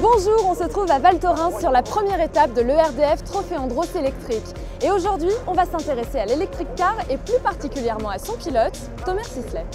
Bonjour, on se trouve à Val Thorens sur la première étape de l'ERDF Trophée Andros électrique. Et aujourd'hui, on va s'intéresser à l'électric car et plus particulièrement à son pilote, Thomas Sisley.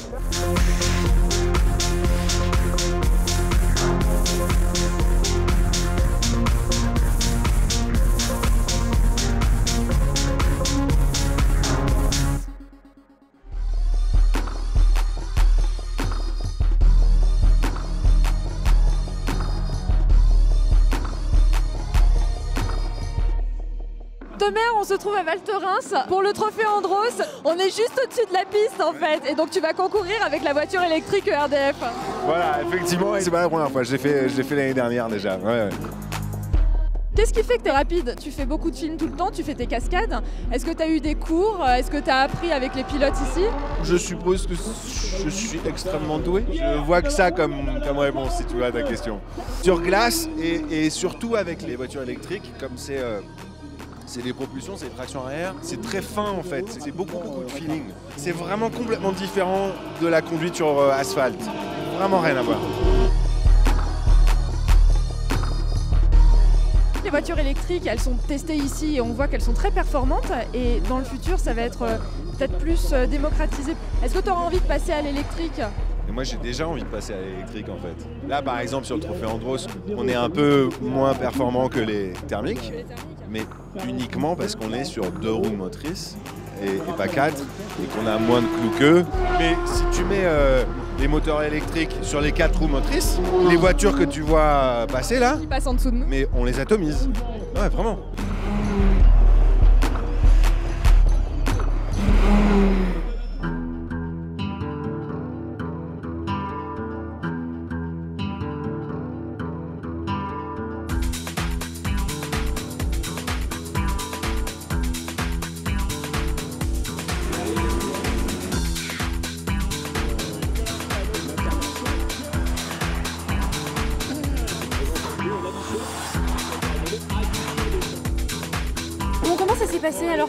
Thomas, on se trouve à Val Thorens pour le Trophée Andros. On est juste au-dessus de la piste en fait, et donc tu vas concourir avec la voiture électrique ERDF. Voilà, effectivement, c'est pas la première fois, je l'ai fait l'année dernière déjà. Ouais. Qu'est-ce qui fait que tu es rapide? Tu fais beaucoup de films tout le temps, tu fais tes cascades. Est-ce que tu as eu des cours? Est-ce que tu as appris avec les pilotes ici? Je suppose que je suis extrêmement doué. Je vois que ça comme réponse si tu vois ta question. Sur glace et surtout avec les voitures électriques, comme c'est des propulsions, c'est des tractions arrière. C'est très fin en fait, c'est beaucoup de feeling. C'est vraiment complètement différent de la conduite sur asphalte. Vraiment rien à voir. Les voitures électriques, elles sont testées ici et on voit qu'elles sont très performantes. Et dans le futur, ça va être peut-être plus démocratisé. Est-ce que tu auras envie de passer à l'électrique? Et moi j'ai déjà envie de passer à l'électrique en fait. Là par exemple sur le Trophée Andros, on est un peu moins performant que les thermiques, mais uniquement parce qu'on est sur 2 roues motrices et pas 4 et qu'on a moins de clous qu'eux. Mais si tu mets les moteurs électriques sur les 4 roues motrices, les voitures que tu vois passer là, Ils passent en dessous de nous. mais on les atomise. Ouais vraiment. Comment ça s'est passé alors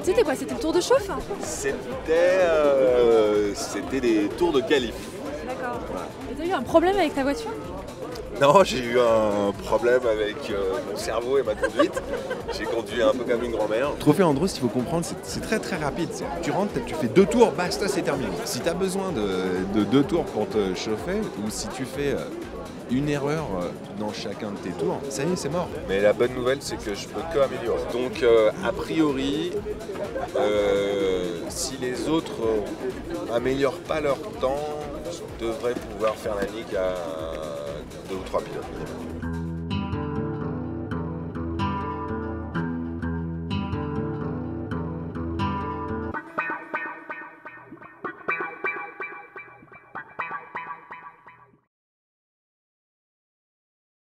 C'était quoi? C'était le tour de chauffe? C'était des tours de qualif. D'accord. Et t'as eu un problème avec ta voiture? Non, j'ai eu un problème avec mon cerveau et ma conduite. J'ai conduit un peu comme une grand-mère. Trophée Andros, il faut comprendre, c'est très rapide. Tu rentres, tu fais 2 tours, basta, c'est terminé. Si tu as besoin de 2 tours pour te chauffer, ou si tu fais une erreur dans chacun de tes tours, ça y est, c'est mort. Mais la bonne nouvelle, c'est que je peux que améliorer. Donc, a priori, si les autres améliorent pas leur temps, je devrais pouvoir faire la nique à 2 ou 3 pilotes.